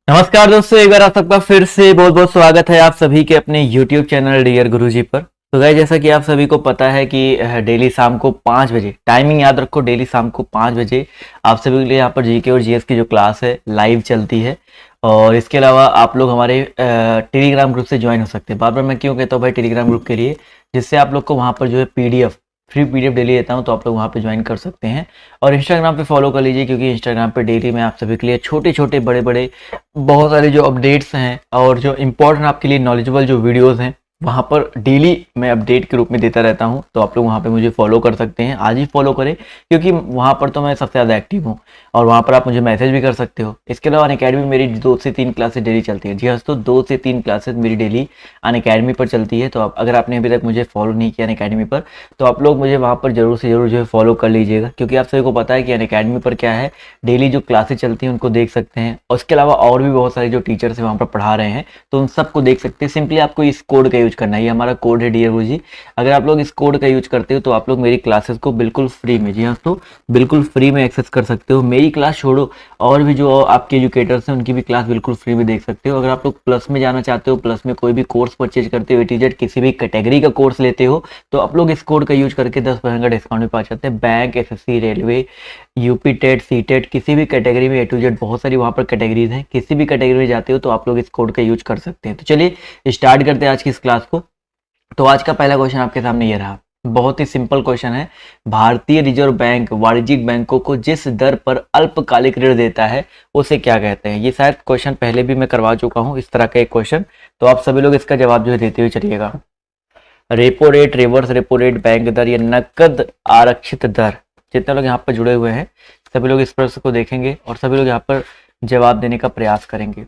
नमस्कार दोस्तों, एक बार आप सबका फिर से बहुत बहुत स्वागत है आप सभी के अपने YouTube चैनल डियर गुरुजी पर। तो गाइस, जैसा कि आप सभी को पता है कि डेली शाम को 5 बजे, टाइमिंग याद रखो, डेली शाम को 5 बजे आप सभी के लिए यहाँ पर जीके और जीएस की जो क्लास है लाइव चलती है। और इसके अलावा आप लोग हमारे टेलीग्राम ग्रुप से ज्वाइन हो सकते हैं। बार बार मैं क्यों कहता हूँ भाई टेलीग्राम ग्रुप के लिए, जिससे आप लोग को वहाँ पर जो है पीडीएफ, फ्री पीडीएफ डेली देता हूँ, तो आप लोग वहाँ पे ज्वाइन कर सकते हैं। और इंस्टाग्राम पे फॉलो कर लीजिए, क्योंकि इंस्टाग्राम पे डेली मैं आप सभी के लिए छोटे छोटे बड़े बड़े बहुत सारे जो अपडेट्स हैं और जो इम्पोर्टेंट आपके लिए नॉलेजेबल जो वीडियोस हैं वहाँ पर डेली मैं अपडेट के रूप में देता रहता हूँ। तो आप लोग वहाँ पे मुझे फॉलो कर सकते हैं, आज ही फॉलो करें, क्योंकि वहाँ पर तो मैं सबसे ज़्यादा एक्टिव हूँ। और वहाँ पर आप मुझे मैसेज भी कर सकते हो। इसके अलावा अनअकैडमी मेरी 2 से 3 क्लासेस डेली चलती है। जी हाँ दोस्तों, 2 से 3 क्लासेस मेरी डेली अनअकैडमी पर चलती है। तो आप अगर आपने अभी तक मुझे फॉलो नहीं किया अनअकैडमी पर, तो आप लोग मुझे वहाँ पर जरूर से जरूर जो है फॉलो कर लीजिएगा, क्योंकि आप सभी को पता है कि अनअकैडमी पर क्या है, डेली जो क्लासेस चलती हैं उनको देख सकते हैं। और उसके अलावा और भी बहुत सारे जो टीचर्स हैं वहाँ पर पढ़ा रहे हैं, तो उन सबको देख सकते हैं। सिंपली आपको इस कोड का यूज करना है, ये हमारा कोड है डियर गुरुजी। अगर आप लोग इस कोड का यूज करते हो तो आप लोग मेरी क्लासेस को बिल्कुल फ्री में, जी हाँ तो बिल्कुल फ्री में एक्सेस कर सकते हो। मेरी क्लास छोड़ो, और भी जो आपके एजुकेटर्स हैं उनकी भी क्लास बिल्कुल फ्री में देख सकते हो। अगर आप लोग प्लस में जाना चाहते हो, प्लस में कोई भी कोर्स परचेज करते हो, ए किसी भी कैटेगरी का कोर्स लेते हो, तो आप लोग इस कोड का यूज करके 10% का डिस्काउंट भी पा जाते हैं। Bank, SSC, railway, UP TET, C TET, किसी भी कैटेगरी में A to Z बहुत सारी वहाँ पर कैटेगरीज हैं। किसी भी कैटेगरी में जाते हो तो आप लोग इस कोड का यूज कर सकते हैं। तो चलिए स्टार्ट करते हैं आज की इस क्लास को। तो आज का पहला क्वेश्चन आपके सामने ये रहा। बहुत ही सिंपल क्वेश्चन है। भारतीय रिजर्व बैंक वाणिज्यिक बैंकों को जिस दर पर अल्पकालिक ऋण देता है उसे क्या कहते हैं? ये शायद क्वेश्चन पहले भी मैं करवा चुका हूँ, इस तरह का एक क्वेश्चन। तो आप सभी लोग इसका जवाब जो है देते हुए चलिएगा। Repo rate, reverse repo rate, bank दर या नकद आरक्षित दर। जितने लोग यहाँ पर जुड़े हुए हैं सभी लोग इस प्रश्न को देखेंगे और सभी लोग यहाँ पर जवाब देने का प्रयास करेंगे।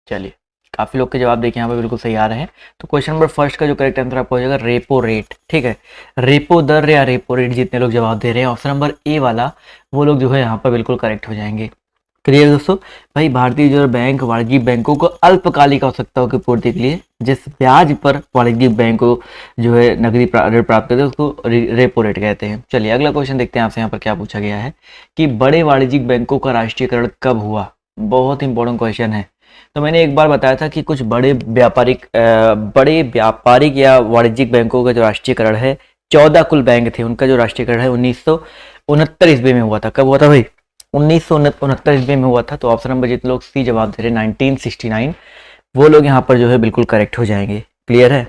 चलिए, काफी लोग के जवाब देखिए यहाँ पे बिल्कुल सही आ रहे हैं। तो क्वेश्चन नंबर फर्स्ट का जो करेक्ट आंसर आपको हो जाएगा रेपो रेट। ठीक है, रेपो दर या रेपो रेट, जितने लोग जवाब दे रहे हैं ऑप्शन नंबर ए वाला, वो लोग जो है यहाँ पर बिल्कुल करेक्ट हो जाएंगे। क्लियर दोस्तों? भाई, भारतीय रिजर्व बैंक वाणिज्यिक बैंकों को अल्पकालिक आवश्यकताओं की पूर्ति के लिए जिस ब्याज पर वाणिज्यिक बैंक को जो है नकदी ऋण प्राप्त करते हैं उसको रेपो रेट कहते हैं। चलिए अगला क्वेश्चन देखते हैं आपसे यहाँ पर क्या पूछा गया है कि बड़े वाणिज्यिक बैंकों का राष्ट्रीयकरण कब हुआ? बहुत इंपॉर्टेंट क्वेश्चन है। तो मैंने एक बार बताया था कि कुछ बड़े व्यापारिक या वाणिज्यिक बैंकों का जो राष्ट्रीयकरण है, 14 कुल बैंक थे, उनका जो राष्ट्रीयकरण है 1969 ईस्वी में हुआ था। कब हुआ था भाई? 1969 ईस्वी में हुआ था। तो ऑप्शन नंबर जितने लोग सी जवाब दे रहे 1969, वो लोग यहाँ पर जो है बिल्कुल करेक्ट हो जाएंगे। क्लियर है?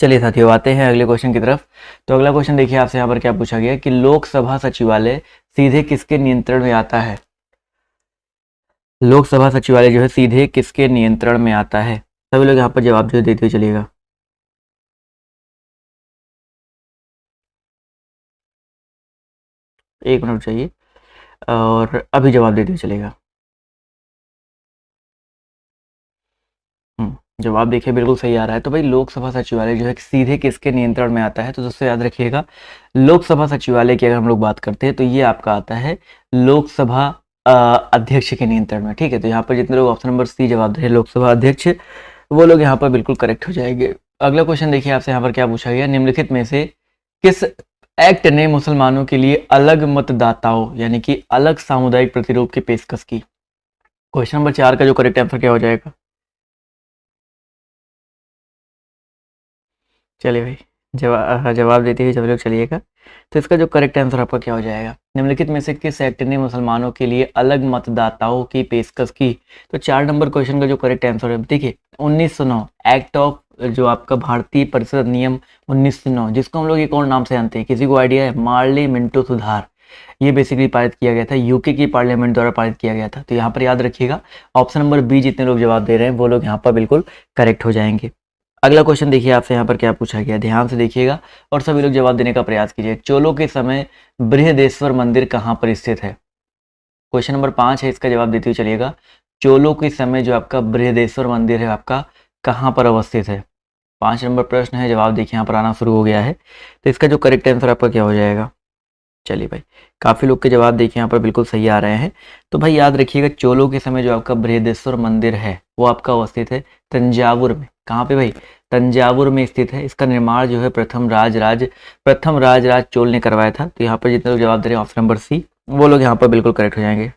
चलिए साथियों, आते हैं अगले क्वेश्चन की तरफ। तो अगला क्वेश्चन देखिए आपसे यहाँ पर क्या पूछा गया कि लोकसभा सचिवालय सीधे किसके नियंत्रण में आता है? लोकसभा सचिवालय जो है सीधे किसके नियंत्रण में आता है? सभी लोग यहाँ पर जवाब जो देते हुए चलिएगा। एक मिनट चाहिए और अभी जवाब देते हुए चलेगा। जवाब देखिए बिल्कुल सही आ रहा है। तो भाई, लोकसभा सचिवालय जो है सीधे किसके नियंत्रण में आता है? तो दोस्तों याद रखिएगा, लोकसभा सचिवालय की अगर हम लोग बात करते हैं तो ये आपका आता है लोकसभा अध्यक्ष के नियंत्रण में। ठीक है, तो यहाँ पर जितने लोग ऑप्शन नंबर सी जवाब दे रहे हैं लोकसभा अध्यक्ष, वो लोग यहाँ पर बिल्कुल करेक्ट हो जाएंगे। अगला क्वेश्चन देखिए आपसे यहाँ पर क्या पूछा गया, निम्नलिखित में से किस एक्ट ने मुसलमानों के लिए अलग मतदाताओं यानी कि अलग सामुदायिक प्रतिरूप की पेशकश की? क्वेश्चन नंबर 4 का जो करेक्ट आंसर क्या हो जाएगा? चलिए भाई, जवाब देते हुए सब लोग चलिएगा। तो इसका जो करेक्ट आंसर आपका क्या हो जाएगा? निम्नलिखित में से किस एक्ट ने मुसलमानों के लिए अलग मतदाताओं की पेशकश की? तो 4 नंबर क्वेश्चन का जो करेक्ट आंसर है देखिए, 1909 एक्ट ऑफ, जो आपका भारतीय परिषद नियम 1909, जिसको हम लोग एक और नाम से जानते हैं, किसी को आइडिया है? मार्ली मिंटो सुधार। ये बेसिकली पारित किया गया था, यूके की पार्लियामेंट द्वारा पारित किया गया था। तो यहाँ पर याद रखिएगा, ऑप्शन नंबर बी जितने लोग जवाब दे रहे हैं वो लोग यहाँ पर बिल्कुल करेक्ट हो जाएंगे। अगला क्वेश्चन देखिए आपसे यहाँ पर क्या पूछा गया, ध्यान से देखिएगा और सभी लोग जवाब देने का प्रयास कीजिए। चोलों के समय बृहदेश्वर मंदिर कहाँ पर स्थित है? क्वेश्चन नंबर 5 है, इसका जवाब देते हुए चलिएगा। चोलों के समय जो आपका बृहदेश्वर मंदिर है आपका कहाँ पर अवस्थित है? 5 नंबर प्रश्न है, जवाब देखिए यहाँ पर आना शुरू हो गया है। तो इसका जो करेक्ट आंसर आपका क्या हो जाएगा? चलिए भाई, काफी लोग के जवाब देखिए यहाँ पर बिल्कुल सही आ रहे हैं। तो भाई याद रखिएगा, चोलों के समय जो आपका बृहदेश्वर मंदिर है वो आपका अवस्थित है तंजावुर में। कहाँ पे भाई? तंजावुर में स्थित है। इसका निर्माण जो है प्रथम राजराज चोल ने करवाया था। तो यहाँ पर जितने लोग जवाब दे रहे हैं ऑप्शन नंबर सी, वो लोग यहाँ पर बिल्कुल करेक्ट हो जाएंगे।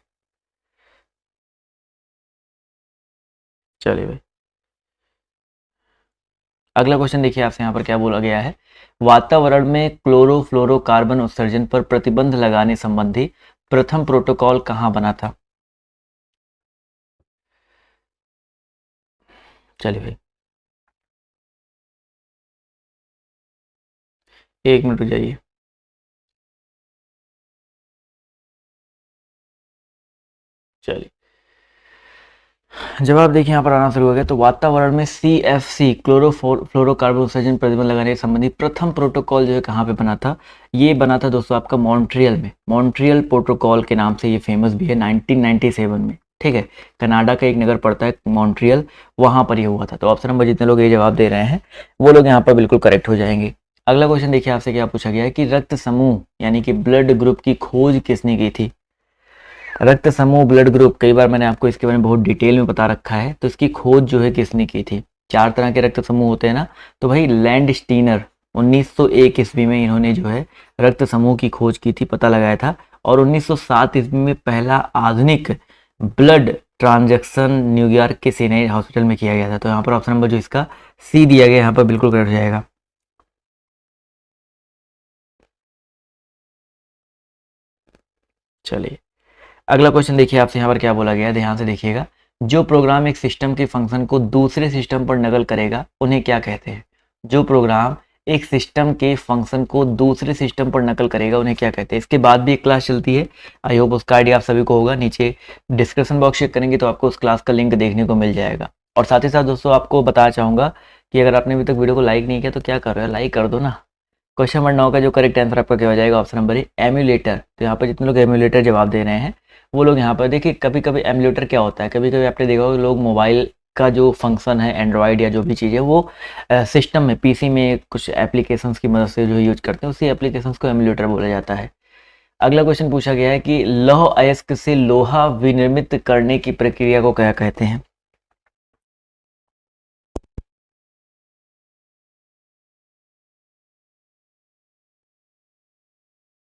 चलिए भाई, अगला क्वेश्चन देखिए आपसे यहाँ पर क्या बोला गया है। वातावरण में क्लोरोफ्लोरोकार्बन उत्सर्जन पर प्रतिबंध लगाने संबंधी प्रथम प्रोटोकॉल कहाँ बना था? चलिए भाई, 1 मिनट रुक जाइए। चलिए, जवाब देखिए यहाँ पर आना शुरू हो गया। तो वातावरण में CFC क्लोरोफ्लोरोकार्बन उत्सर्जन प्रतिबंध लगाने संबंधी प्रथम प्रोटोकॉल जो है कहाँ पे बना था? ये बना था दोस्तों आपका मॉन्ट्रियल में। मॉन्ट्रियल प्रोटोकॉल के नाम से ये फेमस भी है, 1997 में। ठीक है, कनाडा का एक नगर पड़ता है मॉन्ट्रियल, वहां पर ये हुआ था। तो ऑप्शन नंबर जितने लोग ये जवाब दे रहे हैं वो लोग यहाँ पर बिल्कुल करेक्ट हो जाएंगे। अगला क्वेश्चन देखिए आपसे क्या पूछा गया है कि रक्त समूह यानी कि ब्लड ग्रुप की खोज किसने की थी? रक्त समूह ब्लड ग्रुप, कई बार मैंने आपको इसके बारे में बहुत डिटेल में बता रखा है। तो इसकी खोज जो है किसने की थी? 4 तरह के रक्त समूह होते हैं ना, तो भाई लैंड स्टीनर 1901 ईस्वी में इन्होंने जो है रक्त समूह की खोज की थी, पता लगाया था। और 1907 ईस्वी में पहला आधुनिक ब्लड ट्रांजैक्शन न्यूयॉर्क के सीनाई हॉस्पिटल में किया गया था। तो यहाँ पर ऑप्शन नंबर जो इसका सी दिया गया यहाँ पर बिल्कुल करेक्ट हो जाएगा। चलिए, अगला क्वेश्चन देखिए आपसे यहाँ पर क्या बोला गया है, ध्यान से देखिएगा। जो प्रोग्राम एक सिस्टम के फंक्शन को दूसरे सिस्टम पर नकल करेगा उन्हें क्या कहते हैं? जो प्रोग्राम एक सिस्टम के फंक्शन को दूसरे सिस्टम पर नकल करेगा उन्हें क्या कहते हैं? इसके बाद भी एक क्लास चलती है, आई होप उसका आइडिया आप सभी को होगा। नीचे डिस्क्रिप्शन बॉक्स चेक करेंगे तो आपको उस क्लास का लिंक देखने को मिल जाएगा। और साथ ही साथ दोस्तों आपको बताना चाहूँगा कि अगर आपने अभी तक वीडियो को लाइक नहीं किया तो क्या कर रहे हो, लाइक कर दो ना। क्वेश्चन नंबर 9 का जो करेक्ट आंसर आपका क्या हो जाएगा? Option number A emulator. तो यहाँ पर जितने लोग एम्यूलेटर जवाब दे रहे हैं वो लोग यहाँ पर देखिए, कभी कभी एमुलेटर क्या होता है, कभी कभी आपने देखा होगा लोग मोबाइल का जो फंक्शन है एंड्रॉयड या जो भी चीज़ है वो सिस्टम में पीसी में कुछ एप्लीकेशंस की मदद से जो यूज करते हैं उसी एप्लीकेशंस को एमुलेटर बोला जाता है। अगला क्वेश्चन पूछा गया है कि लौह अयस्क से लोहा विनिर्मित करने की प्रक्रिया को क्या कहते हैं?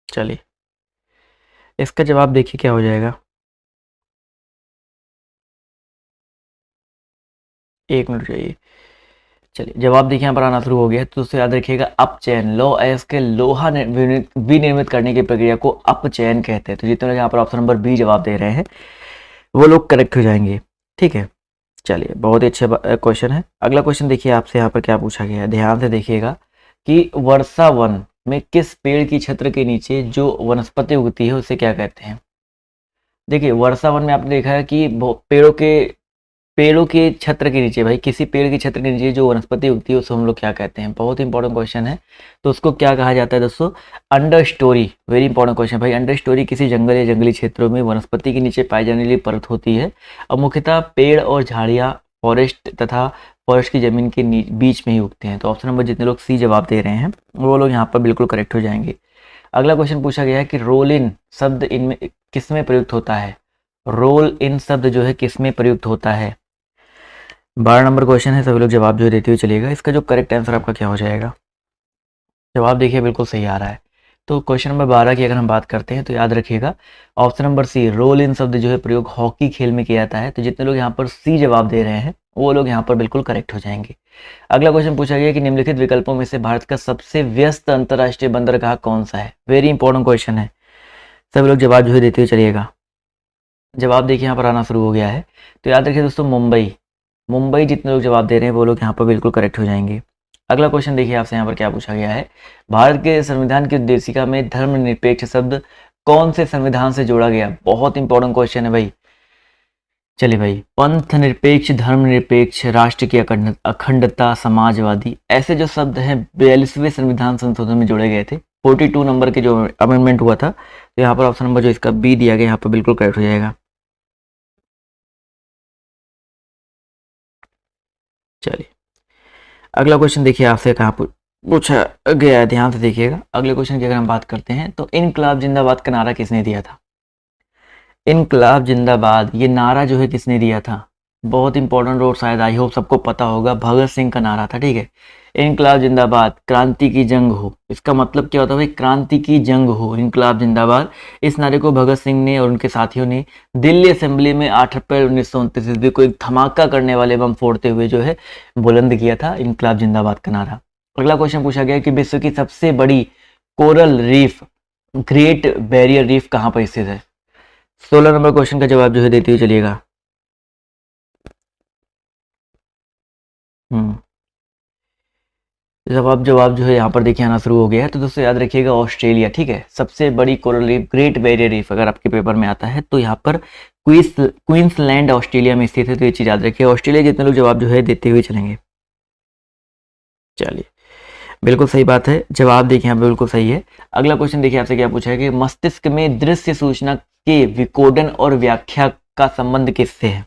चलिए, इसका जवाब देखिए क्या हो जाएगा। 1 मिनट चाहिए। चलिए, जवाब देखिए यहाँ पर आना शुरू हो गया है। तो दोस्तों याद रखिएगा अपचयन, लौह अयस्क के लोहा विनिर्मित करने की प्रक्रिया को अपचयन कहते हैं। तो जितने लोग यहाँ पर ऑप्शन नंबर बी जवाब दे रहे हैं वो लोग करेक्ट हो जाएंगे। ठीक है, चलिए, बहुत ही अच्छा क्वेश्चन है। अगला क्वेश्चन देखिए आपसे यहाँ पर क्या पूछा गया है, ध्यान से देखिएगा कि वर्षा वन में किस पेड़ की छत्र के नीचे जो वनस्पति उगती है उसे क्या कहते हैं? देखिए, वर्षा वन में आपने देखा है कि पेड़ों के छत्र के नीचे, भाई किसी पेड़ के छत्र के नीचे जो वनस्पति उगती है उसको हम लोग क्या कहते हैं? बहुत इंपॉर्टेंट क्वेश्चन है। तो उसको क्या कहा जाता है दोस्तों? Under story. Very important question भाई। अंडर स्टोरी किसी जंगल या जंगली क्षेत्रों में वनस्पति के नीचे पाई जाने वाली परत होती है और मुख्यतः पेड़ और झाड़ियाँ फॉरेस्ट तथा फॉरेस्ट की जमीन के बीच में ही उगते हैं। तो ऑप्शन नंबर जितने लोग सी जवाब दे रहे हैं वो लोग यहाँ पर बिल्कुल करेक्ट हो जाएंगे। अगला क्वेश्चन पूछा गया है कि रोल इन शब्द इनमें किसमें प्रयुक्त होता है? रोल इन शब्द जो है किसमें प्रयुक्त होता है? 12 नंबर क्वेश्चन है, सभी लोग जवाब जो देते हुए चलिएगा। इसका जो करेक्ट आंसर आपका क्या हो जाएगा? जवाब देखिए बिल्कुल सही आ रहा है। तो क्वेश्चन नंबर 12 की अगर हम बात करते हैं तो याद रखिएगा option number C, role in शब्द जो है प्रयोग हॉकी खेल में किया जाता है। तो जितने लोग यहाँ पर सी जवाब दे रहे हैं वो लोग यहाँ पर बिल्कुल करेक्ट हो जाएंगे। अगला क्वेश्चन पूछा गया कि निम्नलिखित विकल्पों में से भारत का सबसे व्यस्त अंतर्राष्ट्रीय बंदरगाह कौन सा है? वेरी इंपॉर्टेंट क्वेश्चन है, सभी लोग जवाब जो है देते हुए चलिएगा। जवाब देखिए यहाँ पर आना शुरू हो गया है। तो याद रखिए दोस्तों मुंबई। मुंबई जितने लोग जवाब दे रहे हैं वो लोग यहाँ पर बिल्कुल करेक्ट हो जाएंगे। अगला क्वेश्चन देखिए आपसे यहाँ पर क्या पूछा गया है, भारत के संविधान की उद्देशिका में धर्मनिरपेक्ष शब्द कौन से संविधान से जोड़ा गया? बहुत इंपॉर्टेंट क्वेश्चन है भाई। चलिए भाई, पंथ निरपेक्ष, धर्मनिरपेक्ष, राष्ट्र की अखंडता, समाजवादी, ऐसे जो शब्द हैं 42वें संविधान संशोधन में जोड़े गए थे। 42 नंबर के जो अमेंडमेंट हुआ था। तो यहाँ पर ऑप्शन नंबर जो इसका बी दिया गया यहाँ पर बिल्कुल करेक्ट हो जाएगा। चलिए, अगला क्वेश्चन देखिए आपसे कहाँ पूछा गया है, ध्यान से देखिएगा। अगले क्वेश्चन की अगर हम बात करते हैं तो इनकलाब जिंदाबाद का नारा किसने दिया था? इनकलाब जिंदाबाद ये नारा जो है किसने दिया था? बहुत इंपॉर्टेंट रोड, शायद आई होप सबको पता होगा, भगत सिंह का नारा था, ठीक है। इनकलाब जिंदाबाद, क्रांति की जंग हो, इसका मतलब क्या होता है भाई, क्रांति की जंग हो, इनकलाब जिंदाबाद। इस नारे को भगत सिंह ने और उनके साथियों ने दिल्ली असेंबली में 8 अप्रैल 1929 ईस्वी को एक धमाका करने वाले बम फोड़ते हुए जो है बुलंद किया था इनकलाब जिंदाबाद का नारा। अगला क्वेश्चन पूछा गया कि विश्व की सबसे बड़ी coral reef, great barrier reef कहाँ पर स्थित है। 16 नंबर क्वेश्चन का जवाब जो है देते हुए चलिएगा। जवाब जो है यहाँ पर देखिए आना शुरू हो गया है। तो दोस्तों याद रखिएगा ऑस्ट्रेलिया, ठीक है, सबसे बड़ी coral reef, great barrier reef अगर आपके पेपर में आता है तो यहाँ पर क्वींसलैंड ऑस्ट्रेलिया में स्थित है, तो ये चीज याद रखिए। ऑस्ट्रेलिया जितने लोग जवाब जो है देते हुए चलेंगे। चलिए, बिल्कुल सही बात है, जवाब देखिए यहाँ पे बिल्कुल सही है। अगला क्वेश्चन देखिए आपसे क्या पूछा है कि मस्तिष्क में दृश्य सूचना के विकोडन और व्याख्या का संबंध किससे है।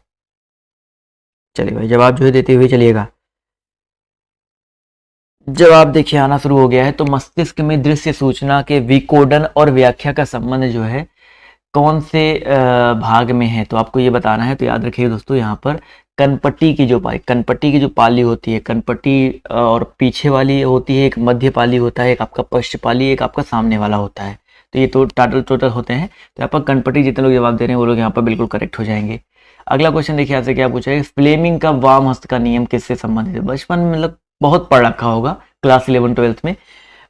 चलिए भाई, जवाब जो है देते हुए चलिएगा। जवाब देखिए आना शुरू हो गया है। तो मस्तिष्क में दृश्य सूचना के विकोडन और व्याख्या का संबंध जो है कौन से भाग में है, तो आपको ये बताना है। तो याद रखिए दोस्तों, यहाँ पर कनपट्टी की जो पाली होती है, कनपट्टी और पीछे वाली होती है, एक मध्य पाली होता है, एक आपका पश्च पाली, एक आपका सामने वाला होता है। तो ये तो टोटल होते हैं। तो यहाँ पर कनपट्टी जितने लोग जवाब दे रहे हैं वो लोग यहाँ पर बिल्कुल करेक्ट हो जाएंगे। अगला क्वेश्चन देखिए आपसे क्या पूछा है, फ्लेमिंग का वाम हस्त का नियम किससे संबंधित है। बचपन में मतलब बहुत पढ़ रखा होगा क्लास 11-12 में।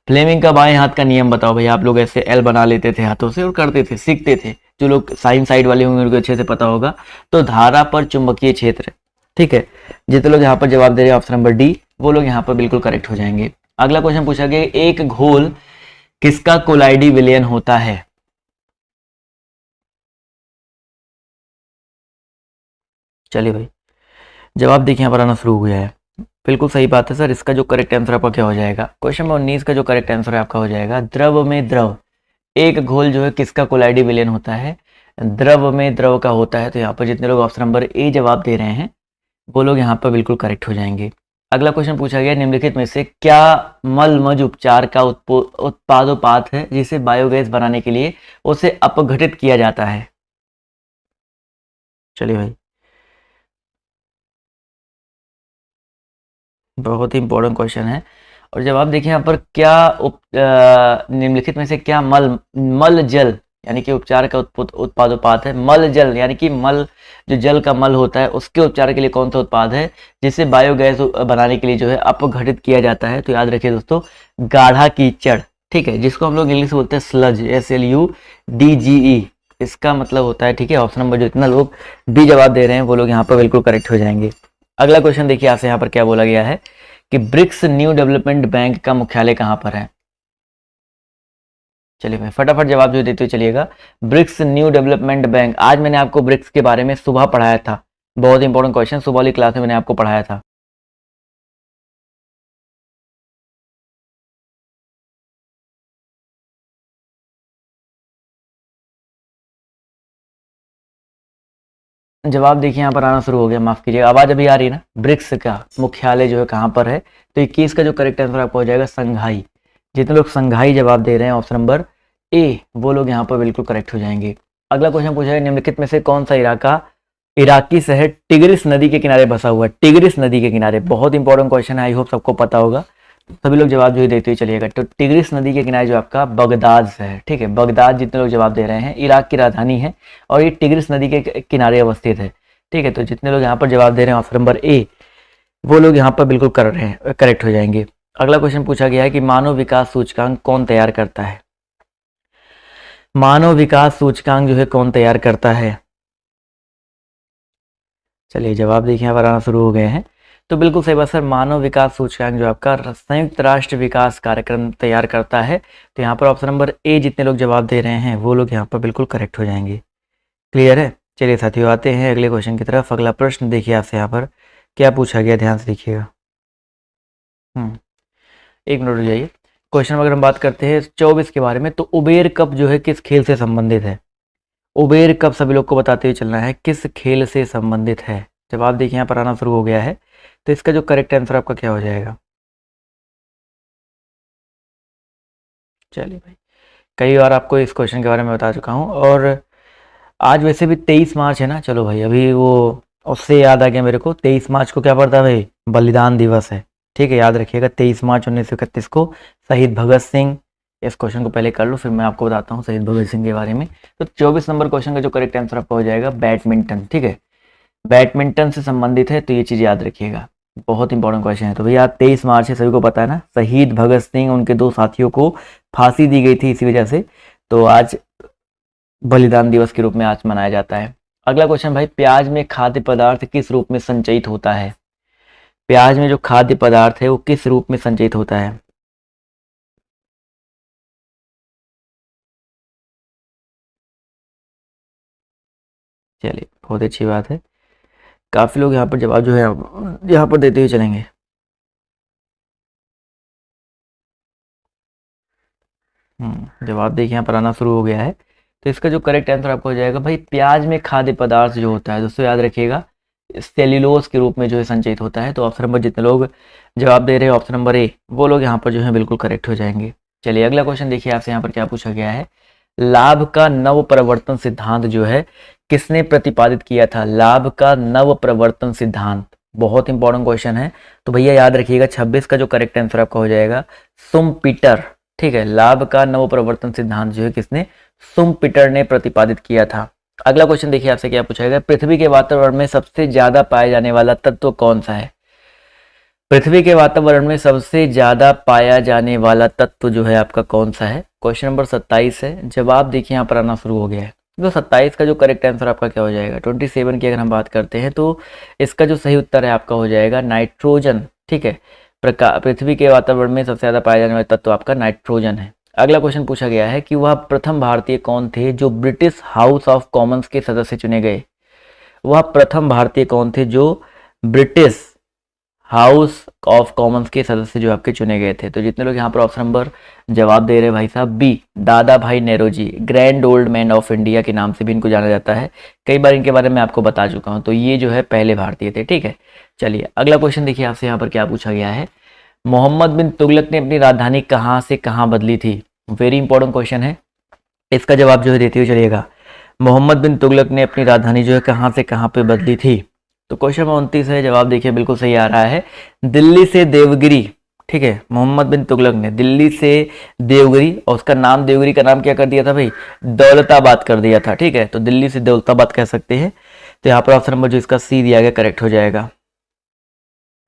फ्लेमिंग का बाएं हाथ का नियम बताओ भैया। आप लोग ऐसे एल बना लेते थे हाथों से और करते थे, सीखते थे। जो लोग साइन साइड वाले होंगे उनको अच्छे से पता होगा। तो धारा पर चुंबकीय क्षेत्र, ठीक है। जितने लोग यहाँ पर जवाब दे रहे हैं ऑप्शन नंबर डी, वो लोग यहाँ पर बिल्कुल करेक्ट हो जाएंगे। अगला क्वेश्चन पूछा गया, एक घोल किसका कोलाइडी विलयन होता है। चलिए भाई, जवाब देखिए यहाँ पर आना शुरू हो गया है। बिल्कुल सही बात है सर। इसका जो करेक्ट आंसर आपका क्या हो जाएगा, क्वेश्चन नंबर 19 का जो करेक्ट आंसर है आपका हो जाएगा, द्रव में द्रव। एक घोल जो है किसका कोलाइडी विलयन होता है, द्रव में द्रव का होता है। तो यहाँ पर जितने लोग ऑप्शन नंबर ए जवाब दे रहे हैं वो लोग यहाँ पर बिल्कुल करेक्ट हो जाएंगे। अगला क्वेश्चन पूछा गया, निम्नलिखित में से क्या मलमज उपचार का उत्पादोपात है जिसे बायोगैस बनाने के लिए उसे अपघटित किया जाता है। चलिए भाई, बहुत ही इंपॉर्टेंट क्वेश्चन है। और जवाब देखिए यहाँ पर, क्या निम्नलिखित में से क्या मल जल यानी कि उपचार का उत्पादोपात है। मल जल यानी कि मल, जो जल का मल होता है उसके उपचार के लिए कौन सा उत्पाद है जिसे बायोगैस बनाने के लिए जो है अपघटित किया जाता है। तो याद रखिए दोस्तों, गाढ़ा कीचड़, ठीक है, जिसको हम लोग इंग्लिश में बोलते हैं स्लज, SLUDGE, इसका मतलब होता है, ठीक है। ऑप्शन नंबर जो इतना लोग डी जवाब दे रहे हैं वो लोग यहाँ पर बिल्कुल करेक्ट हो जाएंगे। अगला क्वेश्चन देखिए आपसे यहाँ पर क्या बोला गया है कि ब्रिक्स न्यू डेवलपमेंट बैंक का मुख्यालय कहाँ पर है। चलिए भाई, फटाफट जवाब जो देते हुए चलिएगा। ब्रिक्स न्यू डेवलपमेंट बैंक, आज मैंने आपको ब्रिक्स के बारे में सुबह पढ़ाया था। बहुत इंपॉर्टेंट क्वेश्चन, सुबह वाली क्लास में मैंने आपको पढ़ाया था। जवाब देखिए यहाँ पर आना शुरू हो गया, माफ कीजिएगा, आवाज अभी आ रही है ना। ब्रिक्स का मुख्यालय जो है कहाँ पर है, तो 21 का जो करेक्ट आंसर आपको हो जाएगा संघाई। जितने लोग संघाई जवाब दे रहे हैं ऑप्शन नंबर ए, वो लोग यहाँ पर बिल्कुल करेक्ट हो जाएंगे। अगला क्वेश्चन पूछा है, निम्नलिखित में से कौन सा इलाका इराकी शहर टिग्रिस नदी के किनारे बसा हुआ है। टिग्रिस नदी के किनारे, बहुत इंपॉर्टेंट क्वेश्चन है, आई होप सबको पता होगा। सभी लोग जवाब जो है देते हुए चलिएगा। तो टिग्रिस नदी के किनारे जो आपका बगदाद है, ठीक है, बगदाद जितने लोग जवाब दे रहे हैं, इराक की राजधानी है और ये टिग्रिस नदी के किनारे अवस्थित है, ठीक है। तो जितने लोग यहाँ पर जवाब दे रहे हैं ऑप्शन नंबर ए, वो लोग यहाँ पर बिल्कुल कर रहे हैं, करेक्ट हो जाएंगे। अगला क्वेश्चन पूछा गया है कि मानव विकास सूचकांक कौन तैयार करता है। मानव विकास सूचकांक जो है कौन तैयार करता है। चलिए, जवाब देखिए यहाँ पर आना शुरू हो गए हैं। तो बिल्कुल सही बात सर, मानव विकास सूचकांक जो आपका संयुक्त राष्ट्र विकास कार्यक्रम तैयार करता है। तो यहाँ पर ऑप्शन नंबर ए जितने लोग जवाब दे रहे हैं वो लोग यहाँ पर बिल्कुल करेक्ट हो जाएंगे। क्लियर है। चलिए साथियों, आते हैं अगले क्वेश्चन की तरफ। अगला प्रश्न देखिए आपसे यहाँ पर क्या पूछा गया, ध्यान से देखिएगा। एक मिनट रुक जाइए। क्वेश्चन अगर हम बात करते हैं 24 के बारे में, तो उबेर कप जो है किस खेल से संबंधित है। उबेर कप सभी लोग को बताते हुए चलना है किस खेल से संबंधित है। जवाब देखिए यहाँ पर आना शुरू हो गया है। तो इसका जो करेक्ट आंसर आपका क्या हो जाएगा। चलिए भाई, कई बार आपको इस क्वेश्चन के बारे में बता चुका हूँ। और आज वैसे भी 23 मार्च है ना। चलो भाई, अभी वो उससे याद आ गया मेरे को, 23 मार्च को क्या पड़ता है भाई, बलिदान दिवस है। ठीक है, याद रखिएगा 23 मार्च 1931 को शहीद भगत सिंह। इस क्वेश्चन को पहले कर लो, फिर मैं आपको बताता हूँ शहीद भगत सिंह के बारे में। तो 24 नंबर क्वेश्चन का जो करेक्ट आंसर आपका हो जाएगा बैडमिंटन। ठीक है, बैडमिंटन से संबंधित है, तो ये चीज़ याद रखिएगा, बहुत इंपॉर्टेंट क्वेश्चन है। तो भैया 23 मार्च है, सभी को पता है ना, शहीद भगत सिंह उनके 2 साथियों को फांसी दी गई थी इसी वजह से, तो आज बलिदान दिवस के रूप में आज मनाया जाता है। अगला क्वेश्चन भाई, प्याज में खाद्य पदार्थ किस रूप में संचयित होता है? प्याज में जो खाद्य पदार्थ है वो किस रूप में संचयित होता है? चलिए, बहुत अच्छी बात है, काफी लोग यहाँ पर जवाब जो है यहाँ पर देते हुए चलेंगे। जवाब देखिए यहाँ पर आना शुरू हो गया है। तो इसका जो करेक्ट आंसर आपको हो जाएगा भाई, प्याज में खाद्य पदार्थ जो होता है दोस्तों, याद रखिएगा सेल्यूलोज के रूप में जो है संचयित होता है। तो ऑप्शन नंबर जितने लोग जवाब दे रहे हैं ऑप्शन नंबर ए, वो लोग यहाँ पर जो है बिल्कुल करेक्ट हो जाएंगे। चलिए अगला क्वेश्चन देखिए, आपसे यहाँ पर क्या पूछा गया है, लाभ का नव प्रवर्तन सिद्धांत जो है किसने प्रतिपादित किया था? लाभ का नव प्रवर्तन सिद्धांत, बहुत इंपॉर्टेंट क्वेश्चन है। तो भैया याद रखिएगा 26 का जो करेक्ट आंसर आपका हो जाएगा सुम्पीटर। ठीक है, लाभ का नव प्रवर्तन सिद्धांत जो है किसने? सुम्पीटर ने प्रतिपादित किया था। अगला क्वेश्चन देखिए, आपसे क्या पूछा गया, पृथ्वी के वातावरण में सबसे ज्यादा पाया जाने वाला तत्व कौन सा है? पृथ्वी के वातावरण में सबसे ज्यादा पाया जाने वाला तत्व जो है आपका कौन सा है? क्वेश्चन नंबर 27 है, जवाब देखिए यहाँ पर आना शुरू हो गया है। तो 27 का जो करेक्ट आंसर आपका क्या हो जाएगा? 27 की अगर हम बात करते हैं तो इसका जो सही उत्तर है आपका हो जाएगा नाइट्रोजन। ठीक है, पृथ्वी के वातावरण में सबसे ज्यादा पाया जाने वाला तत्व आपका नाइट्रोजन है। अगला क्वेश्चन पूछा गया है कि वह प्रथम भारतीय कौन थे जो ब्रिटिश हाउस ऑफ कॉमन्स के सदस्य चुने गए? वह प्रथम भारतीय कौन थे जो ब्रिटिश हाउस ऑफ कॉमन्स के सदस्य जो आपके चुने गए थे? तो जितने लोग यहाँ पर ऑप्शन नंबर जवाब दे रहे हैं भाई साहब, बी Dadabhai Naoroji, grand old man of India के नाम से भी इनको जाना जाता है, कई बार इनके बारे में आपको बता चुका हूँ। तो ये जो है पहले भारतीय थे। ठीक है, चलिए अगला क्वेश्चन देखिए, आपसे यहाँ पर क्या पूछा गया है, मोहम्मद बिन तुगलक ने अपनी राजधानी कहाँ से कहाँ बदली थी? वेरी इंपॉर्टेंट क्वेश्चन है, इसका जवाब जो है देते हुए चलिएगा। मोहम्मद बिन तुगलक ने अपनी राजधानी जो है कहाँ से कहाँ पे बदली थी? तो क्वेश्चन नंबर 29 है, जवाब देखिए बिल्कुल सही आ रहा है, दिल्ली से देवगिरी। ठीक है, मोहम्मद बिन तुगलक ने दिल्ली से देवगिरी, और उसका नाम देवगिरी का नाम क्या कर दिया था भाई? दौलताबाद कर दिया था। ठीक है, तो दिल्ली से दौलताबाद कह सकते हैं। तो यहाँ पर ऑप्शन नंबर जो इसका सी दिया गया करेक्ट हो जाएगा।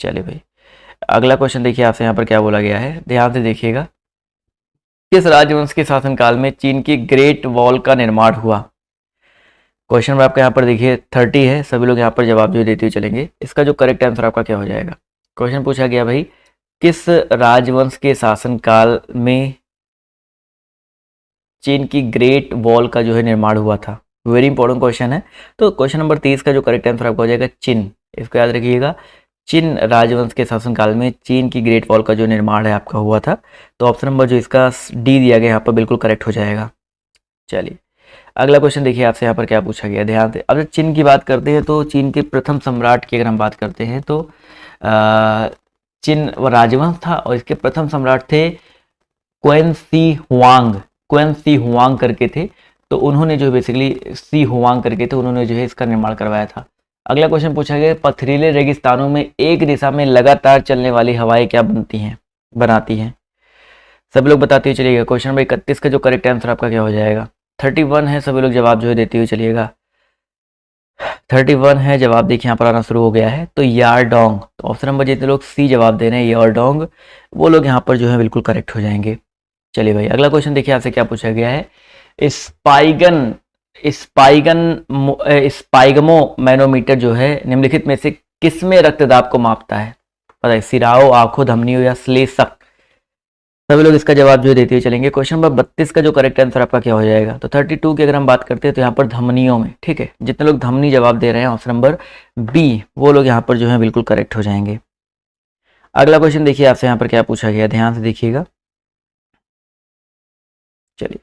चलिए भाई अगला क्वेश्चन देखिए, आपसे यहाँ पर क्या बोला गया है, ध्यान से देखिएगा, किस राजवंश के शासनकाल में चीन की ग्रेट वॉल का निर्माण हुआ? क्वेश्चन नंबर आपका यहाँ पर देखिए 30 है, सभी लोग यहाँ पर जवाब जो देते हुए चलेंगे। इसका जो करेक्ट आंसर आपका क्या हो जाएगा? क्वेश्चन पूछा गया भाई, किस राजवंश के शासनकाल में चीन की ग्रेट वॉल का जो है निर्माण हुआ था? वेरी इंपॉर्टेंट क्वेश्चन है। तो क्वेश्चन नंबर 30 का जो करेक्ट आंसर आपका हो जाएगा चिन। इसको याद रखिएगा, चिन राजवंश के शासनकाल में चीन की ग्रेट वॉल का जो निर्माण है आपका हुआ था। तो ऑप्शन नंबर जो इसका डी दिया गया यहाँ पर बिल्कुल करेक्ट हो जाएगा। चलिए अगला क्वेश्चन देखिए, आपसे यहाँ पर क्या पूछा गया, ध्यान से। अब चीन की बात करते हैं तो चीन के प्रथम सम्राट की अगर हम बात करते हैं तो चीन राजवंश था और इसके प्रथम सम्राट थे क्वेन सी हुआंग। क्वेन सी हुआंग करके थे, तो उन्होंने जो बेसिकली सी हुआंग करके थे, उन्होंने जो है इसका निर्माण करवाया था। अगला क्वेश्चन पूछा गया, पथरीले रेगिस्तानों में एक दिशा में लगातार चलने वाली हवाएं क्या बनाती हैं? सभी लोग बताते हुए चलिएगा। क्वेश्चन नंबर 31 का जो करेक्ट आंसर आपका क्या हो जाएगा? 31 है, सभी लोग जवाब जो है देते हुए चलिएगा। 31 है, जवाब देखिए यहाँ पर आना शुरू हो गया है, तो यारडोंग। तो ऑप्शन नंबर जितने लोग सी जवाब दे रहे हैं यारडोंग, वो लोग यहाँ पर जो है बिल्कुल करेक्ट हो जाएंगे। चलिए भाई अगला क्वेश्चन देखिए, आपसे क्या पूछा गया है, स्पाइगमो मैनोमीटर जो है निम्नलिखित में से किसमें रक्तदाब को मापता है? पता है, सिराओं, आंखों, धमनियों या श्लेष्मक? सभी लोग इसका जवाब जो देते हुए चलेंगे। क्वेश्चन नंबर 32 का जो करेक्ट आंसर आपका क्या हो जाएगा? तो 32 की अगर हम बात करते हैं तो यहाँ पर धमनियों में। ठीक है, जितने लोग धमनी जवाब दे रहे हैं ऑप्शन नंबर बी, वो लोग यहाँ पर जो है बिल्कुल करेक्ट हो जाएंगे। अगला क्वेश्चन देखिए, आपसे यहाँ पर क्या पूछा गया, ध्यान से देखिएगा। चलिए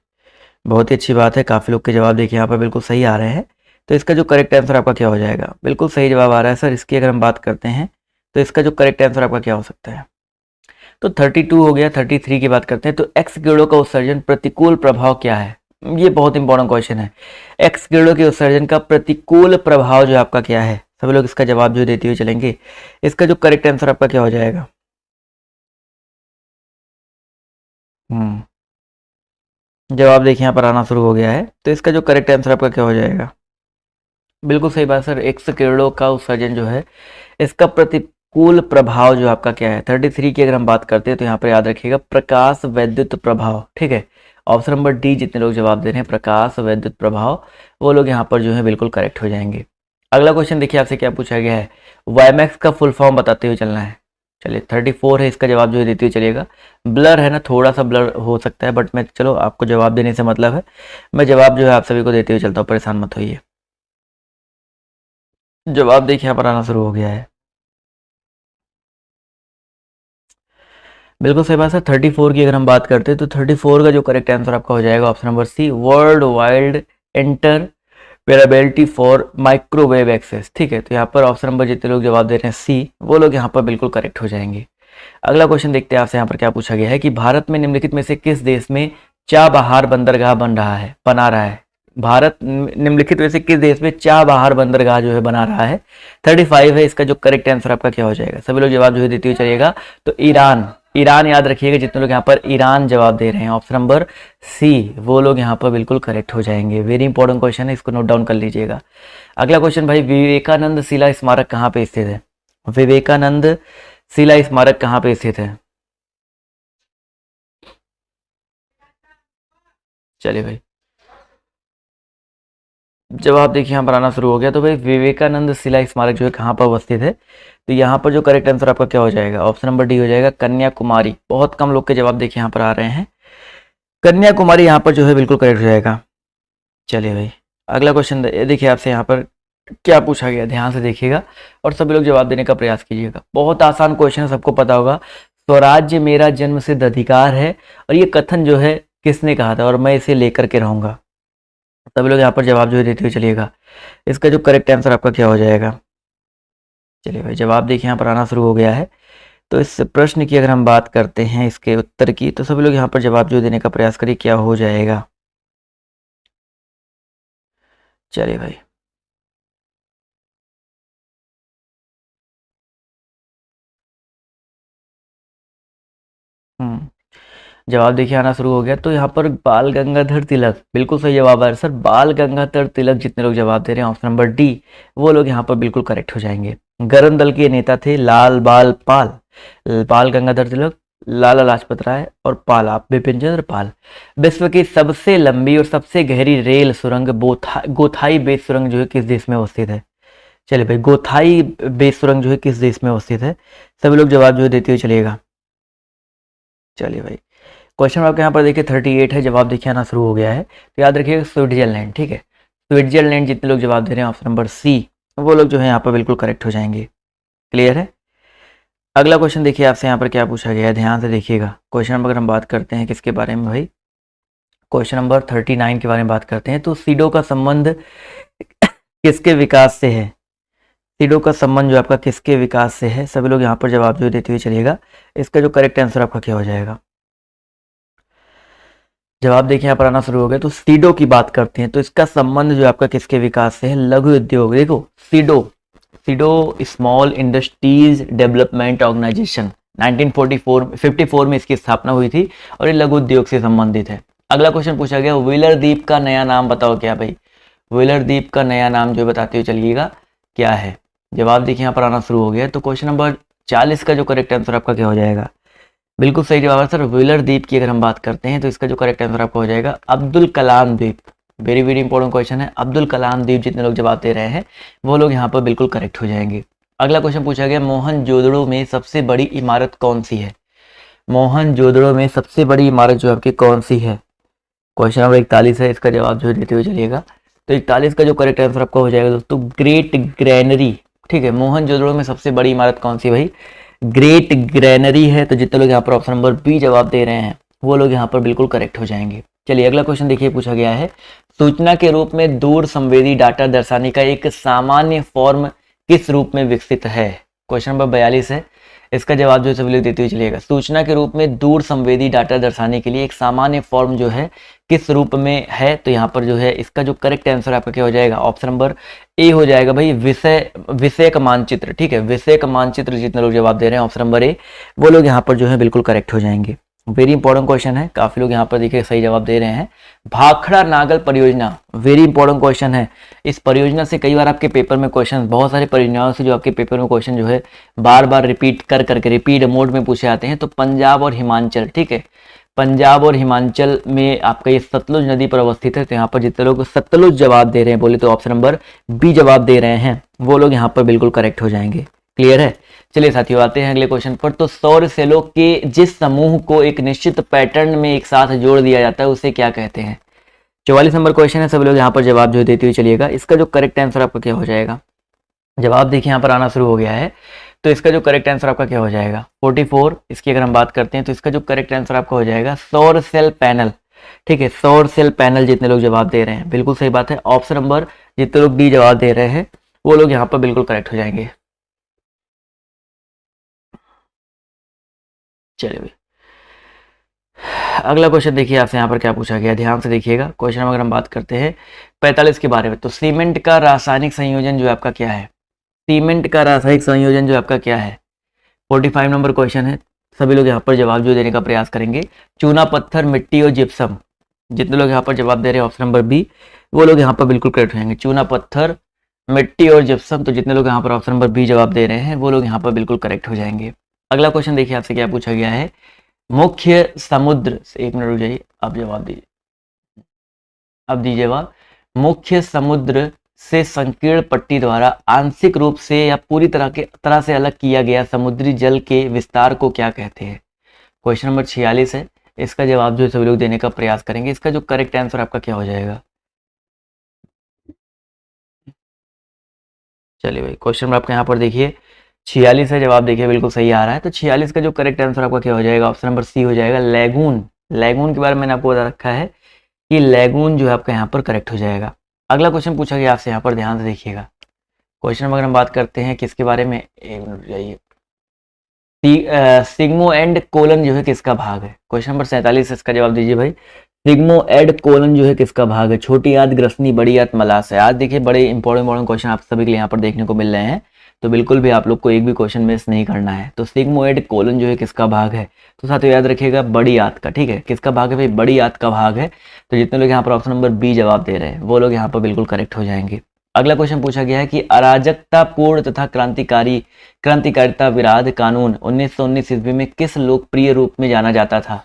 बहुत ही अच्छी बात है, काफी लोग के जवाब देखिए यहाँ पर बिल्कुल सही आ रहे हैं। तो इसका जो करेक्ट आंसर आपका क्या हो जाएगा? बिल्कुल सही जवाब आ रहा है सर। इसकी अगर हम बात करते हैं तो इसका जो करेक्ट आंसर आपका क्या हो सकता है? तो 32 हो गया। 33 की बात करते हैं तो एक्स किरणों का उत्सर्जन प्रतिकूल प्रभाव क्या है? ये बहुत इंपॉर्टेंट क्वेश्चन है। एक्स किरणों के उत्सर्जन का प्रतिकूल प्रभाव जो आपका क्या है? सभी लोग इसका जवाब जो देते हुए चलेंगे। इसका जो करेक्ट आंसर आपका क्या हो जाएगा? जवाब देखिए यहाँ पर आना शुरू हो गया है। तो इसका जो करेक्ट आंसर आपका क्या हो जाएगा? बिल्कुल सही बात सर। एक्स किरणों का उत्सर्जन जो है, इसका प्रतिकूल प्रभाव जो आपका क्या है? 33 की अगर हम बात करते हैं तो यहाँ पर याद रखिएगा प्रकाश वैद्युत प्रभाव। ठीक है, ऑप्शन नंबर डी जितने लोग जवाब दे रहे हैं प्रकाश वैद्युत प्रभाव, वो लोग यहाँ पर जो है बिल्कुल करेक्ट हो जाएंगे। अगला क्वेश्चन देखिए आपसे क्या पूछा गया है, वाईमैक्स का फुल फॉर्म बताते हुए चलना है। चलिए 34 है इसका जवाब जो है देते हुए चलिएगा। ब्लर है ना, थोड़ा सा ब्लर हो सकता है, बट मैं चलो आपको जवाब देने से मतलब है, मैं जवाब जो है आप सभी को देते हुए चलता हूँ, परेशान मत होइए। जवाब देखिए यहाँ पर आना शुरू हो गया है। बिल्कुल सही बात है। 34 की अगर हम बात करते हैं तो 34 का जो करेक्ट आंसर आपका हो जाएगा option number C, world wide interoperability for microwave access. ठीक है, तो यहाँ पर ऑप्शन नंबर जितने लोग जवाब दे रहे हैं सी, वो लोग यहाँ पर बिल्कुल करेक्ट हो जाएंगे। अगला क्वेश्चन देखते हैं आपसे यहाँ पर क्या पूछा गया है कि भारत में निम्नलिखित में से किस देश में चाबहार बंदरगाह बना रहा है? भारत निम्नलिखित में से किस देश में चाबहार बंदरगाह जो है बना रहा है? 35 है इसका जो करेक्ट आंसर आपका क्या हो जाएगा? सभी लोग जवाब जो है देते हुए चलिएगा। तो ईरान याद रखिएगा, जितने लोग यहाँ पर ईरान जवाब दे रहे हैं ऑप्शन नंबर सी, वो लोग यहाँ पर बिल्कुल करेक्ट हो जाएंगे। वेरी इंपॉर्टेंट क्वेश्चन है, इसको नोट डाउन कर लीजिएगा। अगला क्वेश्चन भाई, विवेकानंद शिला स्मारक कहाँ पे स्थित है? विवेकानंद शिला स्मारक कहाँ पे स्थित है? चलिए भाई जवाब देखिए यहाँ पर आना शुरू हो गया। तो भाई विवेकानंद शिला स्मारक जो है कहाँ पर अवस्थित है? तो यहाँ पर जो करेक्ट आंसर आपका क्या हो जाएगा? ऑप्शन नंबर डी हो जाएगा, कन्याकुमारी। बहुत कम लोग के जवाब देखिए यहाँ पर आ रहे हैं, कन्याकुमारी यहाँ पर जो है बिल्कुल करेक्ट हो जाएगा। चलिए भाई अगला क्वेश्चन देखिए आपसे यहाँ पर क्या पूछा गया, ध्यान से देखिएगा और सभी लोग जवाब देने का प्रयास कीजिएगा। बहुत आसान क्वेश्चन है, सबको पता होगा। स्वराज्य मेरा जन्म सिद्ध अधिकार है, और ये कथन जो है किसने कहा था, और मैं इसे लेकर के रहूंगा। सभी लोग यहाँ पर जवाब जो है देते हुए चलिएगा। इसका जो करेक्ट आंसर आपका क्या हो जाएगा? चलिए भाई जवाब देखिए यहाँ पर आना शुरू हो गया है। तो इस प्रश्न की अगर हम बात करते हैं इसके उत्तर की, तो सभी लोग यहाँ पर जवाब जो देने का प्रयास करिए, क्या हो जाएगा? चलिए भाई जवाब देखिए आना शुरू हो गया। तो यहाँ पर बाल गंगाधर तिलक बिल्कुल सही जवाब है सर। बाल गंगाधर तिलक जितने लोग जवाब दे रहे हैं ऑप्शन नंबर डी, वो लोग यहाँ पर बिल्कुल करेक्ट हो जाएंगे। गरम दल के नेता थे लाल बाल पाल, बाल गंगाधर तिलक, लाला लाजपत राय और पाल आप बिपिन चंद्र पाल। विश्व की सबसे लंबी और सबसे गहरी रेल सुरंग गोथाई बेस सुरंग जो है किस देश में अवस्थित है? चलिए भाई गोथाई बेस सुरंग जो है किस देश में अवस्थित है? सभी लोग जवाब जो है देते हुए चलिएगा। चलिए भाई क्वेश्चन आपके यहाँ पर देखिए 38 है, जवाब देखिए आना शुरू हो गया है। तो याद रखिएगा स्विट्जरलैंड। ठीक है, स्विट्जरलैंड जितने लोग जवाब दे रहे हैं ऑप्शन नंबर सी, वो लोग जो है यहाँ पर बिल्कुल करेक्ट हो जाएंगे। क्लियर है? अगला क्वेश्चन देखिए आपसे यहाँ पर क्या पूछा गया है, ध्यान से देखिएगा। क्वेश्चन नंबर अगर हम बात करते हैं किसके बारे में भाई, क्वेश्चन नंबर 39 के बारे में बात करते हैं। तो सीडो का संबंध किसके विकास से है? सीडो का संबंध जो आपका किसके विकास से है? सभी लोग यहाँ पर जवाब जो देते हुए चलिएगा। इसका जो करेक्ट आंसर आपका क्या हो जाएगा? जवाब देखिए यहाँ पर आना शुरू हो गया। तो सीडो की बात करते हैं तो इसका संबंध जो आपका किसके विकास से है? लघु उद्योग। देखो SIDO small industries development organisation 1954 में इसकी स्थापना हुई थी और ये लघु उद्योग से संबंधित है। अगला क्वेश्चन पूछा गया, व्हीलर द्वीप का नया नाम बताओ क्या भाई? व्हीलर द्वीप का नया नाम जो बताते हुए चलिएगा क्या है? जवाब देखिए यहाँ पर आना शुरू हो गया। तो क्वेश्चन नंबर 40 का जो करेक्ट आंसर आपका क्या हो जाएगा? बिल्कुल सही जवाब है सर। व्हीलर द्वीप की अगर हम बात करते हैं तो इसका जो करेक्ट आंसर आपका हो जाएगा अब्दुल कलाम द्वीप। वेरी वेरी इंपॉर्टेंट क्वेश्चन है। अब्दुल कलाम द्वीप जितने लोग जवाब दे रहे हैं वो लोग यहाँ पर बिल्कुल करेक्ट हो जाएंगे। अगला क्वेश्चन पूछा गया, मोहनजोदड़ो में सबसे बड़ी इमारत कौन सी है? मोहनजोदड़ो में सबसे बड़ी इमारत जो आपकी कौन सी है? क्वेश्चन नंबर 41 है, इसका जवाब जो देते हुए चलिएगा। तो 41 का जो करेक्ट आंसर आपका हो जाएगा दोस्तों ग्रेट ग्रैनरी। ठीक है, मोहनजोदड़ो में सबसे बड़ी इमारत कौन सी भाई? ग्रेट ग्रैनरी है। तो जितने लोग यहाँ पर ऑप्शन नंबर बी जवाब दे रहे हैं वो लोग यहाँ पर बिल्कुल करेक्ट हो जाएंगे। चलिए अगला क्वेश्चन देखिए पूछा गया है, सूचना के रूप में दूर संवेदी डाटा दर्शाने का एक सामान्य फॉर्म किस रूप में विकसित है? क्वेश्चन नंबर 42 है, इसका जवाब जो है सभी लोग देते हुए चलिएगा। सूचना के रूप में दूर संवेदी डाटा दर्शाने के लिए एक सामान्य फॉर्म जो है किस रूप में है, तो यहाँ पर जो है इसका जो करेक्ट आंसर आपका क्या हो जाएगा, ऑप्शन नंबर ए हो जाएगा भाई, विषयक मानचित्र। ठीक है, विषयक मानचित्र जितने लोग जवाब दे रहे हैं ऑप्शन नंबर ए, वो लोग यहाँ पर जो है बिल्कुल करेक्ट हो जाएंगे। वेरी इंपॉर्टेंट क्वेश्चन है, काफी लोग यहाँ पर देखिए सही जवाब दे रहे हैं। भाखड़ा नागल परियोजना, वेरी इंपॉर्टेंट क्वेश्चन है। इस परियोजना से कई बार आपके पेपर में क्वेश्चन, बहुत सारी परियोजनाओं से जो आपके पेपर में क्वेश्चन जो है बार बार रिपीट करके रिपीट मोड में पूछे जाते हैं। तो पंजाब और हिमाचल, ठीक है, पंजाब और हिमाचल में आपका ये सतलुज नदी पर अवस्थित है। तो यहाँ पर जितने लोग सतलुज जवाब दे रहे हैं बोले तो ऑप्शन नंबर बी जवाब दे रहे हैं, वो लोग यहाँ पर बिल्कुल करेक्ट हो जाएंगे। क्लियर है। चलिए साथियों आते हैं अगले क्वेश्चन पर। तो सौर सेलों के जिस समूह को एक निश्चित पैटर्न में एक साथ जोड़ दिया जाता है उसे क्या कहते हैं। 44 नंबर क्वेश्चन है, सब लोग यहाँ पर जवाब जो देते हुए चलिएगा। इसका जो करेक्ट आंसर आपका क्या हो जाएगा, जवाब देखिए यहाँ पर आना शुरू हो गया है। तो इसका जो करेक्ट आंसर आपका क्या हो जाएगा 44। इसकी अगर हम बात करते हैं तो इसका जो करेक्ट आंसर आपका हो जाएगा सौर सेल पैनल। ठीक है, सौर सेल पैनल जितने लोग जवाब दे रहे हैं बिल्कुल सही बात है। ऑप्शन नंबर जितने लोग डी जवाब दे रहे हैं वो लोग यहाँ पर बिल्कुल करेक्ट हो जाएंगे। चलिए अगला क्वेश्चन देखिए आपसे यहाँ पर क्या पूछा गया, ध्यान से देखिएगा। क्वेश्चन अगर हम बात करते हैं 45 के बारे में, तो सीमेंट का रासायनिक संयोजन जो आपका क्या है, सीमेंट का रासायनिक संयोजन जो आपका क्या है। 45 नंबर क्वेश्चन है, सभी लोग यहाँ पर जवाब जो देने का प्रयास करेंगे। चूना पत्थर, मिट्टी और जिप्सम, जितने लोग यहाँ पर जवाब दे रहे हैं ऑप्शन नंबर बी, वो लोग यहाँ पर बिल्कुल करेक्ट हो जाएंगे। चूना पत्थर, मिट्टी और जिप्सम, तो जितने लोग यहाँ पर ऑप्शन नंबर बी जवाब दे रहे हैं वो लोग यहाँ पर बिल्कुल करेक्ट हो जाएंगे। अगला क्वेश्चन देखिए आपसे क्या पूछा गया है। मुख्य समुद्र से, एक मिनट रुक जाइए, अब जवाब दीजिए, अब दीजिए जवाब। मुख्य समुद्र से संकीर्ण पट्टी द्वारा आंशिक रूप से या पूरी तरह से अलग किया गया समुद्री जल के विस्तार को क्या कहते हैं। क्वेश्चन नंबर 46 है, इसका जवाब जो सभी लोग देने का प्रयास करेंगे। इसका जो करेक्ट आंसर आपका क्या हो जाएगा। चलिए भाई, क्वेश्चन नंबर आपका यहाँ पर देखिए 46 है, जवाब देखिए बिल्कुल सही आ रहा है। तो 46 का जो करेक्ट आंसर आपका क्या हो जाएगा, ऑप्शन नंबर सी हो जाएगा, लैगून। लैगून के बारे में मैंने आपको बता रखा है कि लैगून जो है आपका यहाँ पर करेक्ट हो जाएगा। अगला क्वेश्चन पूछा गया आपसे, यहाँ पर ध्यान से देखिएगा। क्वेश्चन अगर हम बात करते हैं किसके बारे में, एक मिनट जाइए, सिग्मो एंड कोलन जो है किसका भाग है। क्वेश्चन नंबर 47, इसका जवाब दीजिए भाई। सिग्मो एंड कोलन जो है किसका भाग है। छोटी आंत, ग्रसनी, बड़ी आंत, मलाशय। आज देखिए बड़े इंपॉर्टेंट क्वेश्चन आप सभी के लिए यहाँ पर देखने को मिल रहे हैं, तो बिल्कुल भी आप लोग को एक भी क्वेश्चन मिस नहीं करना है। तो सिग्मोइड कोलन जो है किसका भाग है, तो साथियों याद रखिएगा बड़ी आंत का। ठीक है, किसका भाग है भाई, बड़ी आंत का भाग है। तो जितने लोग यहाँ पर ऑप्शन नंबर बी जवाब दे रहे हैं वो लोग यहाँ पर बिल्कुल करेक्ट हो जाएंगे। अगला क्वेश्चन पूछा गया है कि अराजकतापूर्ण तथा क्रांतिकारिता विरोध कानून 1919 ईस्वी में किस लोकप्रिय रूप में जाना जाता था।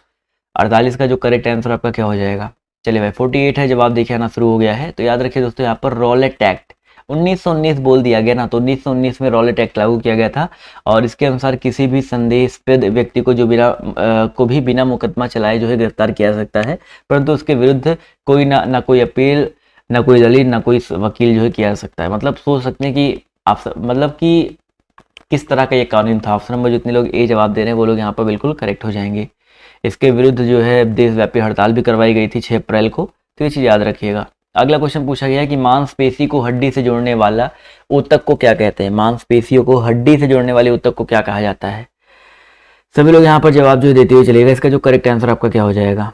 48 का जो करेक्ट आंसर आपका क्या हो जाएगा। चलिए भाई 48 है, जवाब देखिए आना शुरू हो गया है। तो याद रखिए दोस्तों यहाँ पर रॉलेट एक्ट 1919 बोल दिया गया ना, तो 1919 में रॉलेट एक्ट लागू किया गया था और इसके अनुसार किसी भी संदेहास्पद व्यक्ति को जो बिना मुकदमा चलाए जो है गिरफ्तार किया जा सकता है, परंतु उसके विरुद्ध कोई ना कोई अपील, ना कोई दलील, ना कोई वकील जो है किया जा सकता है। मतलब सोच सकते हैं कि आप मतलब कि किस तरह का ये कानून था। ऑप्शन नंबर जितने लोग ए जवाब दे रहे हैं वो लोग यहाँ पर बिल्कुल करेक्ट हो जाएंगे। इसके विरुद्ध जो है देशव्यापी हड़ताल भी करवाई गई थी 6 अप्रैल को, तो ये चीज़ याद रखिएगा। अगला क्वेश्चन पूछा गया है कि मांसपेशी को हड्डी से जोड़ने वाला ऊतक को क्या कहते हैं। मांसपेशियों को हड्डी से जोड़ने वाले ऊतक को क्या कहा जाता है। सभी लोग यहाँ पर जवाब जो देते हुए चलेगा। इसका जो करेक्ट आंसर आपका क्या हो जाएगा,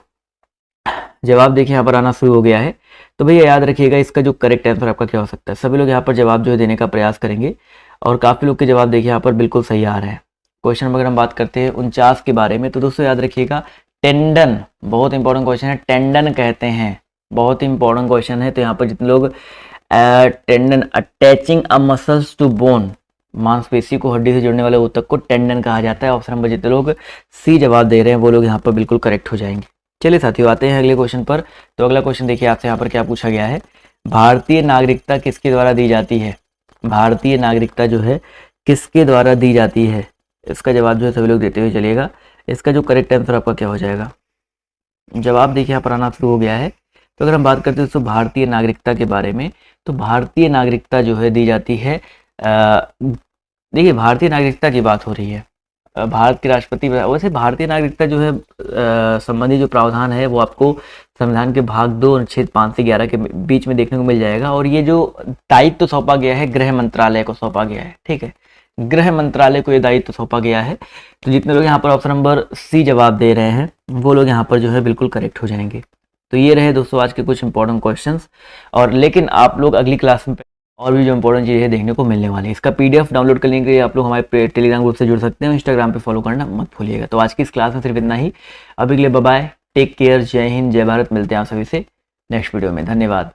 जवाब देखिए यहाँ पर आना शुरू हो गया है। तो भैया याद रखिएगा इसका जो करेक्ट आंसर आपका क्या हो सकता है। सभी लोग यहाँ पर जवाब जो है देने का प्रयास करेंगे और काफी लोग के जवाब देखिए यहाँ पर बिल्कुल सही आ रहे हैं। क्वेश्चन अगर हम बात करते हैं 49 के बारे में, तो दोस्तों याद रखिएगा टेंडन, बहुत इंपॉर्टेंट क्वेश्चन है, टेंडन कहते हैं, बहुत इंपॉर्टेंट क्वेश्चन है। तो यहाँ पर जितने लोग tendon attaching a muscles to bone, मांसपेशी को हड्डी से जोड़ने वाले ऊतक को टेंडन कहा जाता है। ऑप्शन नंबर जितने लोग सी जवाब दे रहे हैं वो लोग यहाँ पर बिल्कुल करेक्ट हो जाएंगे। चलिए साथियों आते हैं अगले क्वेश्चन पर। तो अगला क्वेश्चन देखिए आपसे यहाँ पर क्या पूछा गया है, भारतीय नागरिकता किसके द्वारा दी जाती है। भारतीय नागरिकता जो है किसके द्वारा दी जाती है, इसका जवाब जो है सभी लोग देते हुए चलिएगा। इसका जो करेक्ट आंसर आपका क्या हो जाएगा, जवाब देखिए यहाँ पर आना शुरू हो गया है। तो अगर हम बात करते हैं दोस्तों भारतीय नागरिकता के बारे में, तो भारतीय नागरिकता जो है दी जाती है, देखिए भारतीय नागरिकता की बात हो रही है, भारत के राष्ट्रपति। वैसे भारतीय नागरिकता जो है संबंधी जो प्रावधान है वो आपको संविधान के भाग 2 अनुच्छेद 5 से 11 के बीच में देखने को मिल जाएगा। और ये जो दायित्व तो सौंपा गया है गृह मंत्रालय को सौंपा गया है, ठीक है, गृह मंत्रालय को ये दायित्व सौंपा गया है। तो जितने लोग यहाँ पर ऑप्शन नंबर सी जवाब दे रहे हैं वो लोग यहाँ पर जो है बिल्कुल करेक्ट हो जाएंगे। तो ये रहे दोस्तों आज के कुछ इंपॉर्टेंट क्वेश्चंस। और लेकिन आप लोग अगली क्लास में और भी जो इंपॉर्टेंट चीज़ें देखने को मिलने वाली है। इसका पीडीएफ डाउनलोड करने के लिए आप लोग हमारे टेलीग्राम ग्रुप से जुड़ सकते हैं, इंस्टाग्राम पे फॉलो करना मत भूलिएगा। तो आज की इस क्लास में सिर्फ इतना ही। अभी के लिए बाय बाय, टेक केयर, जय हिंद, जय भारत। मिलते हैं आप सभी से नेक्स्ट वीडियो में। धन्यवाद।